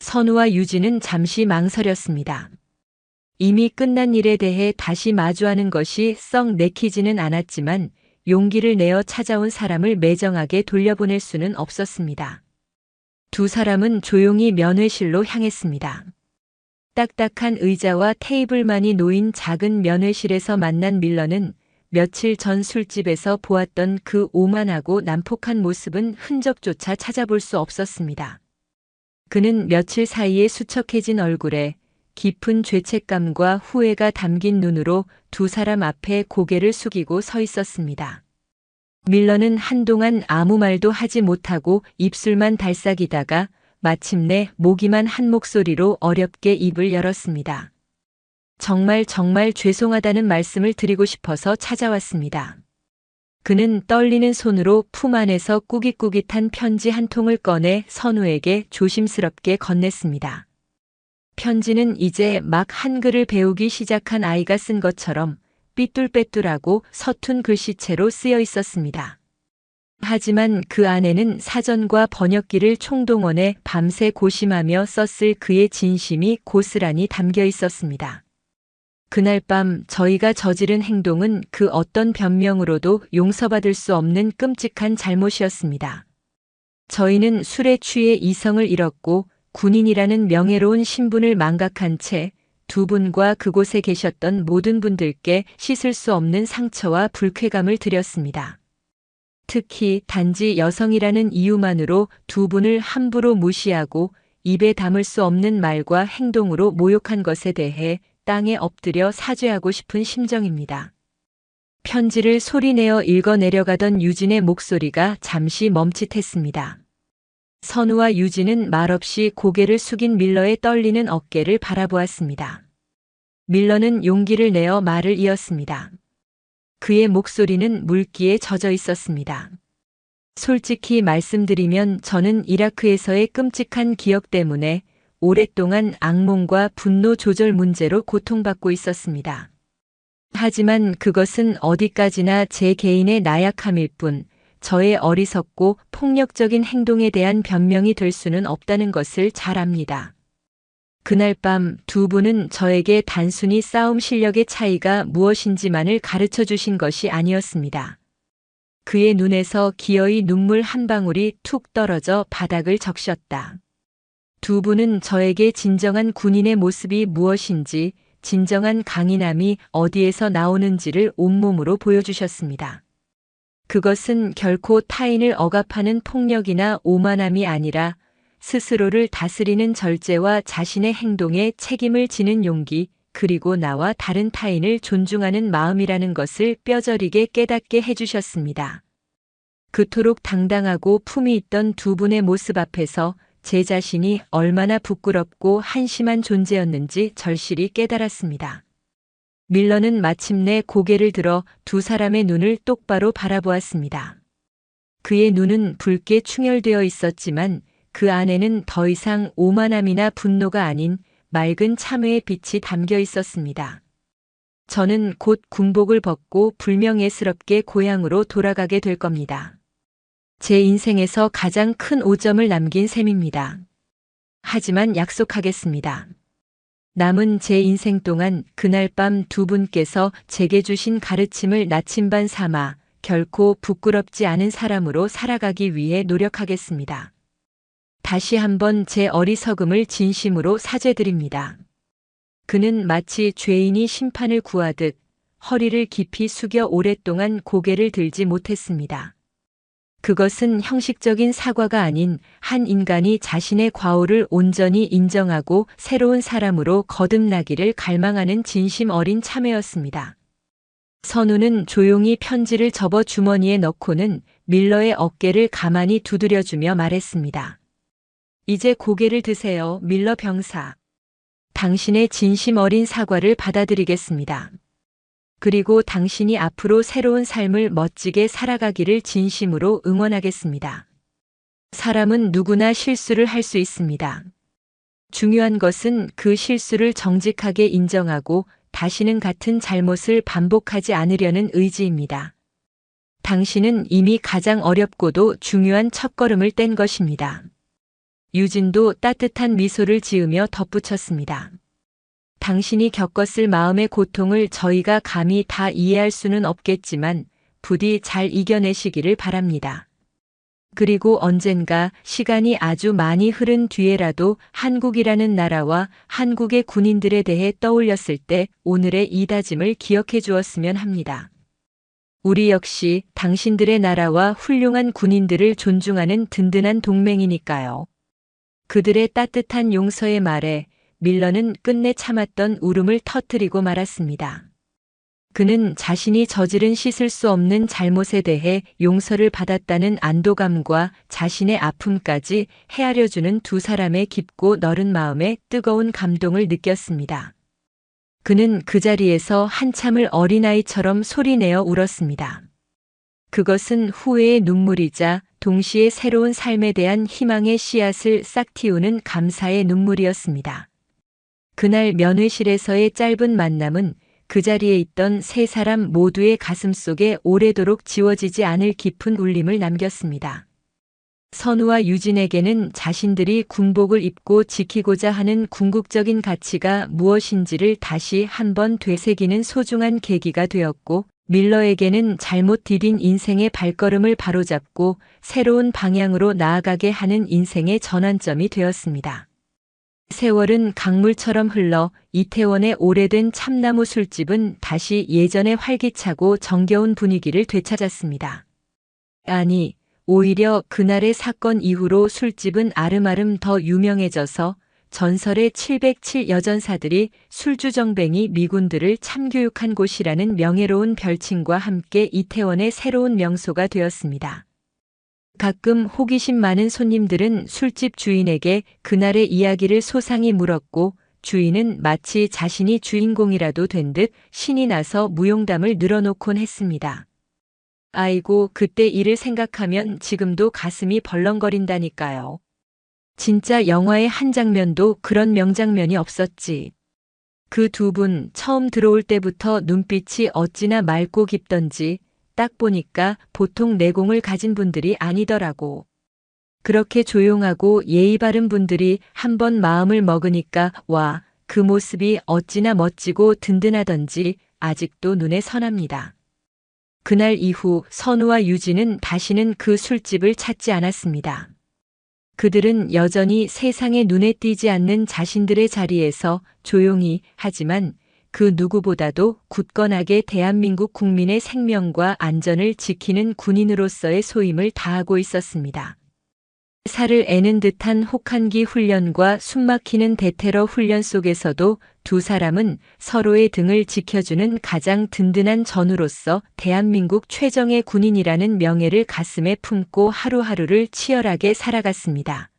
선우와 유진은 잠시 망설였습니다. 이미 끝난 일에 대해 다시 마주하는 것이 썩 내키지는 않았지만 용기를 내어 찾아온 사람을 매정하게 돌려보낼 수는 없었습니다. 두 사람은 조용히 면회실로 향했습니다. 딱딱한 의자와 테이블만이 놓인 작은 면회실에서 만난 밀러는 며칠 전 술집에서 보았던 그 오만하고 난폭한 모습은 흔적조차 찾아볼 수 없었습니다. 그는 며칠 사이에 수척해진 얼굴에 깊은 죄책감과 후회가 담긴 눈으로 두 사람 앞에 고개를 숙이고 서 있었습니다. 밀러는 한동안 아무 말도 하지 못하고 입술만 달싹이다가 마침내 모기만 한 목소리로 어렵게 입을 열었습니다. 정말 죄송하다는 말씀을 드리고 싶어서 찾아왔습니다. 그는 떨리는 손으로 품 안에서 꾸깃꾸깃한 편지 한 통을 꺼내 선우에게 조심스럽게 건넸습니다. 편지는 이제 막 한글을 배우기 시작한 아이가 쓴 것처럼 삐뚤빼뚤하고 서툰 글씨체로 쓰여 있었습니다. 하지만 그 안에는 사전과 번역기를 총동원해 밤새 고심하며 썼을 그의 진심이 고스란히 담겨 있었습니다. 그날 밤 저희가 저지른 행동은 그 어떤 변명으로도 용서받을 수 없는 끔찍한 잘못이었습니다. 저희는 술에 취해 이성을 잃었고 군인이라는 명예로운 신분을 망각한 채 두 분과 그곳에 계셨던 모든 분들께 씻을 수 없는 상처와 불쾌감을 드렸습니다. 특히 단지 여성이라는 이유만으로 두 분을 함부로 무시하고 입에 담을 수 없는 말과 행동으로 모욕한 것에 대해 땅에 엎드려 사죄하고 싶은 심정입니다. 편지를 소리내어 읽어내려가던 유진의 목소리가 잠시 멈칫했습니다. 선우와 유진은 말없이 고개를 숙인 밀러의 떨리는 어깨를 바라보았습니다. 밀러는 용기를 내어 말을 이었습니다. 그의 목소리는 물기에 젖어 있었습니다. 솔직히 말씀드리면 저는 이라크에서의 끔찍한 기억 때문에 오랫동안 악몽과 분노 조절 문제로 고통받고 있었습니다. 하지만 그것은 어디까지나 제 개인의 나약함일 뿐 저의 어리석고 폭력적인 행동에 대한 변명이 될 수는 없다는 것을 잘 압니다. 그날 밤 두 분은 저에게 단순히 싸움 실력의 차이가 무엇인지만을 가르쳐 주신 것이 아니었습니다. 그의 눈에서 기어이 눈물 한 방울이 툭 떨어져 바닥을 적셨다. 두 분은 저에게 진정한 군인의 모습이 무엇인지, 진정한 강인함이 어디에서 나오는지를 온몸으로 보여주셨습니다. 그것은 결코 타인을 억압하는 폭력이나 오만함이 아니라 스스로를 다스리는 절제와 자신의 행동에 책임을 지는 용기, 그리고 나와 다른 타인을 존중하는 마음이라는 것을 뼈저리게 깨닫게 해주셨습니다. 그토록 당당하고 품이 있던 두 분의 모습 앞에서 제 자신이 얼마나 부끄럽고 한심한 존재였는지 절실히 깨달았습니다. 밀러는 마침내 고개를 들어 두 사람의 눈을 똑바로 바라보았습니다. 그의 눈은 붉게 충혈되어 있었지만 그 안에는 더 이상 오만함이나 분노가 아닌 맑은 참회의 빛이 담겨 있었습니다. 저는 곧 군복을 벗고 불명예스럽게 고향으로 돌아가게 될 겁니다. 제 인생에서 가장 큰 오점을 남긴 셈입니다. 하지만 약속하겠습니다. 남은 제 인생 동안 그날 밤 두 분께서 제게 주신 가르침을 나침반 삼아 결코 부끄럽지 않은 사람으로 살아가기 위해 노력하겠습니다. 다시 한번 제 어리석음을 진심으로 사죄드립니다. 그는 마치 죄인이 심판을 구하듯 허리를 깊이 숙여 오랫동안 고개를 들지 못했습니다. 그것은 형식적인 사과가 아닌 한 인간이 자신의 과오를 온전히 인정하고 새로운 사람으로 거듭나기를 갈망하는 진심 어린 참회였습니다. 선우는 조용히 편지를 접어 주머니에 넣고는 밀러의 어깨를 가만히 두드려주며 말했습니다. 이제 고개를 드세요, 밀러 병사. 당신의 진심 어린 사과를 받아들이겠습니다. 그리고 당신이 앞으로 새로운 삶을 멋지게 살아가기를 진심으로 응원하겠습니다. 사람은 누구나 실수를 할 수 있습니다. 중요한 것은 그 실수를 정직하게 인정하고 다시는 같은 잘못을 반복하지 않으려는 의지입니다. 당신은 이미 가장 어렵고도 중요한 첫걸음을 뗀 것입니다. 유진도 따뜻한 미소를 지으며 덧붙였습니다. 당신이 겪었을 마음의 고통을 저희가 감히 다 이해할 수는 없겠지만 부디 잘 이겨내시기를 바랍니다. 그리고 언젠가 시간이 아주 많이 흐른 뒤에라도 한국이라는 나라와 한국의 군인들에 대해 떠올렸을 때 오늘의 이 다짐을 기억해 주었으면 합니다. 우리 역시 당신들의 나라와 훌륭한 군인들을 존중하는 든든한 동맹이니까요. 그들의 따뜻한 용서의 말에 밀러는 끝내 참았던 울음을 터뜨리고 말았습니다. 그는 자신이 저지른 씻을 수 없는 잘못에 대해 용서를 받았다는 안도감과 자신의 아픔까지 헤아려주는 두 사람의 깊고 너른 마음에 뜨거운 감동을 느꼈습니다. 그는 그 자리에서 한참을 어린아이처럼 소리내어 울었습니다. 그것은 후회의 눈물이자 동시에 새로운 삶에 대한 희망의 씨앗을 싹 틔우는 감사의 눈물이었습니다. 그날 면회실에서의 짧은 만남은 그 자리에 있던 세 사람 모두의 가슴속에 오래도록 지워지지 않을 깊은 울림을 남겼습니다. 선우와 유진에게는 자신들이 군복을 입고 지키고자 하는 궁극적인 가치가 무엇인지를 다시 한번 되새기는 소중한 계기가 되었고, 밀러에게는 잘못 디딘 인생의 발걸음을 바로잡고 새로운 방향으로 나아가게 하는 인생의 전환점이 되었습니다. 세월은 강물처럼 흘러 이태원의 오래된 참나무 술집은 다시 예전의 활기차고 정겨운 분위기를 되찾았습니다. 아니, 오히려 그날의 사건 이후로 술집은 아름아름 더 유명해져서 전설의 707 여전사들이 술주정뱅이 미군들을 참교육한 곳이라는 명예로운 별칭과 함께 이태원의 새로운 명소가 되었습니다. 가끔 호기심 많은 손님들은 술집 주인에게 그날의 이야기를 소상히 물었고, 주인은 마치 자신이 주인공이라도 된 듯 신이 나서 무용담을 늘어놓곤 했습니다. 아이고, 그때 일을 생각하면 지금도 가슴이 벌렁거린다니까요. 진짜 영화의 한 장면도 그런 명장면이 없었지. 그 두 분 처음 들어올 때부터 눈빛이 어찌나 맑고 깊던지 딱 보니까 보통 내공을 가진 분들이 아니더라고. 그렇게 조용하고 예의 바른 분들이 한번 마음을 먹으니까 와, 그 모습이 어찌나 멋지고 든든하던지 아직도 눈에 선합니다. 그날 이후 선우와 유진은 다시는 그 술집을 찾지 않았습니다. 그들은 여전히 세상에 눈에 띄지 않는 자신들의 자리에서 조용히 하지만 그 누구보다도 굳건하게 대한민국 국민의 생명과 안전을 지키는 군인으로서의 소임을 다하고 있었습니다. 살을 애는 듯한 혹한기 훈련과 숨막히는 대테러 훈련 속에서도 두 사람은 서로의 등을 지켜주는 가장 든든한 전우로서 대한민국 최정예 군인이라는 명예를 가슴에 품고 하루하루를 치열하게 살아갔습니다.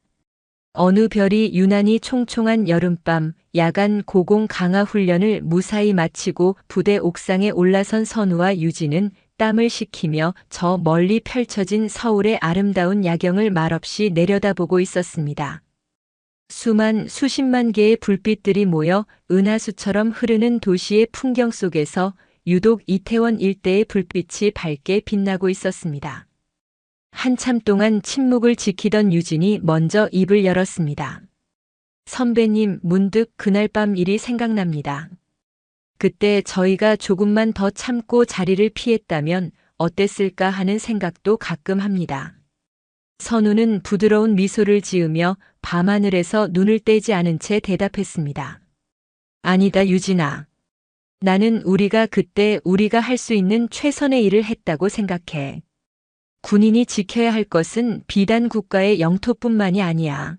어느 별이 유난히 총총한 여름밤, 야간 고공 강화 훈련을 무사히 마치고 부대 옥상에 올라선 선우와 유진은 땀을 식히며 저 멀리 펼쳐진 서울의 아름다운 야경을 말없이 내려다보고 있었습니다. 수십만 개의 불빛들이 모여 은하수처럼 흐르는 도시의 풍경 속에서 유독 이태원 일대의 불빛이 밝게 빛나고 있었습니다. 한참 동안 침묵을 지키던 유진이 먼저 입을 열었습니다. 선배님, 문득 그날 밤 일이 생각납니다. 그때 저희가 조금만 더 참고 자리를 피했다면 어땠을까 하는 생각도 가끔 합니다. 선우는 부드러운 미소를 지으며 밤하늘에서 눈을 떼지 않은 채 대답했습니다. 아니다, 유진아. 나는 우리가 그때 우리가 할 수 있는 최선의 일을 했다고 생각해. 군인이 지켜야 할 것은 비단 국가의 영토뿐만이 아니야.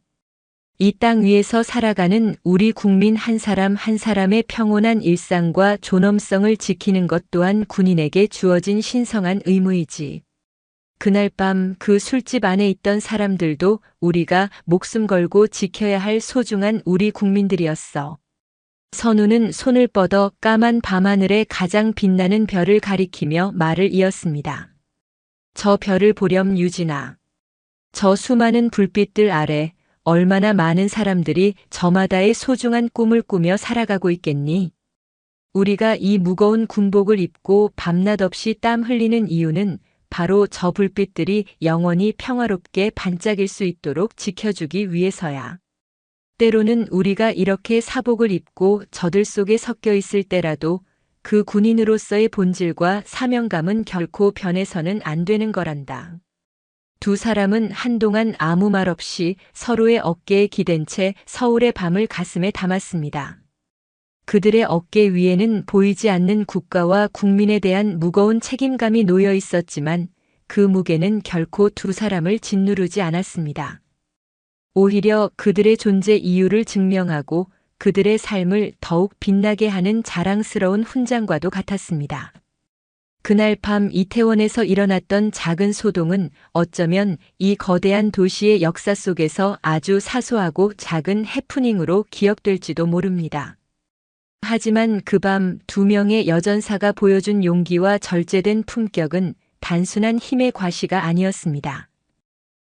이 땅 위에서 살아가는 우리 국민 한 사람 한 사람의 평온한 일상과 존엄성을 지키는 것 또한 군인에게 주어진 신성한 의무이지. 그날 밤 그 술집 안에 있던 사람들도 우리가 목숨 걸고 지켜야 할 소중한 우리 국민들이었어. 선우는 손을 뻗어 까만 밤하늘의 가장 빛나는 별을 가리키며 말을 이었습니다. 저 별을 보렴, 유진아. 저 수많은 불빛들 아래 얼마나 많은 사람들이 저마다의 소중한 꿈을 꾸며 살아가고 있겠니? 우리가 이 무거운 군복을 입고 밤낮 없이 땀 흘리는 이유는 바로 저 불빛들이 영원히 평화롭게 반짝일 수 있도록 지켜주기 위해서야. 때로는 우리가 이렇게 사복을 입고 저들 속에 섞여 있을 때라도 그 군인으로서의 본질과 사명감은 결코 변해서는 안 되는 거란다. 두 사람은 한동안 아무 말 없이 서로의 어깨에 기댄 채 서울의 밤을 가슴에 담았습니다. 그들의 어깨 위에는 보이지 않는 국가와 국민에 대한 무거운 책임감이 놓여 있었지만 그 무게는 결코 두 사람을 짓누르지 않았습니다. 오히려 그들의 존재 이유를 증명하고 그들의 삶을 더욱 빛나게 하는 자랑스러운 훈장과도 같았습니다. 그날 밤 이태원에서 일어났던 작은 소동은 어쩌면 이 거대한 도시의 역사 속에서 아주 사소하고 작은 해프닝으로 기억될지도 모릅니다. 하지만 그 밤 두 명의 여전사가 보여준 용기와 절제된 품격은 단순한 힘의 과시가 아니었습니다.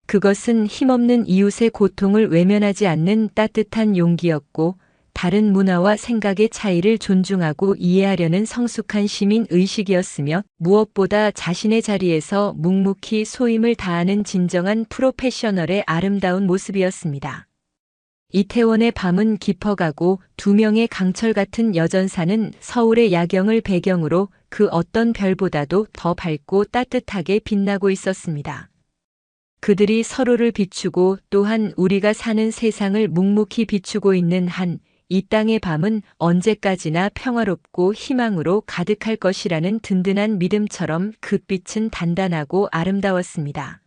그것은 힘없는 이웃의 고통을 외면하지 않는 따뜻한 용기였고, 다른 문화와 생각의 차이를 존중하고 이해하려는 성숙한 시민 의식이었으며, 무엇보다 자신의 자리에서 묵묵히 소임을 다하는 진정한 프로페셔널의 아름다운 모습이었습니다. 이태원의 밤은 깊어가고 두 명의 강철 같은 여전사는 서울의 야경을 배경으로 그 어떤 별보다도 더 밝고 따뜻하게 빛나고 있었습니다. 그들이 서로를 비추고 또한 우리가 사는 세상을 묵묵히 비추고 있는 한 이 땅의 밤은 언제까지나 평화롭고 희망으로 가득할 것이라는 든든한 믿음처럼 그 빛은 단단하고 아름다웠습니다.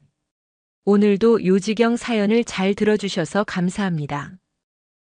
오늘도 요지경 사연을 잘 들어주셔서 감사합니다.